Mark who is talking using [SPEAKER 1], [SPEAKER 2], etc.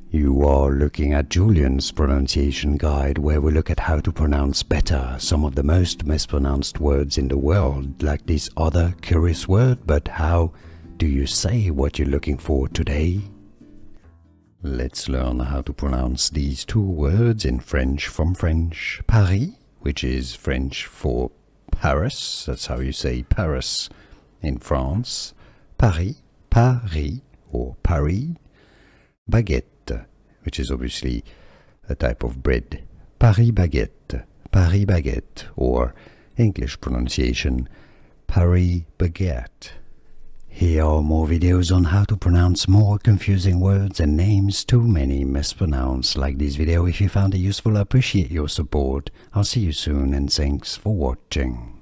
[SPEAKER 1] You are looking at Julian's pronunciation guide, where we look at how to pronounce better some of the most mispronounced words in the world, like this other curious word. But how do you say what you're looking for today? Let's learn how to pronounce these two words in French from French. Paris, which is French for Paris, that's how you say Paris in France. Paris, Paris or Paris. Baguette, which is obviously a type of bread. Paris Baguette, Paris Baguette, or English pronunciation, Paris Baguette. Here are more videos on how to pronounce more confusing words and names too many mispronounced. Like this video if you found it useful. I appreciate your support. I'll see you soon and thanks for watching.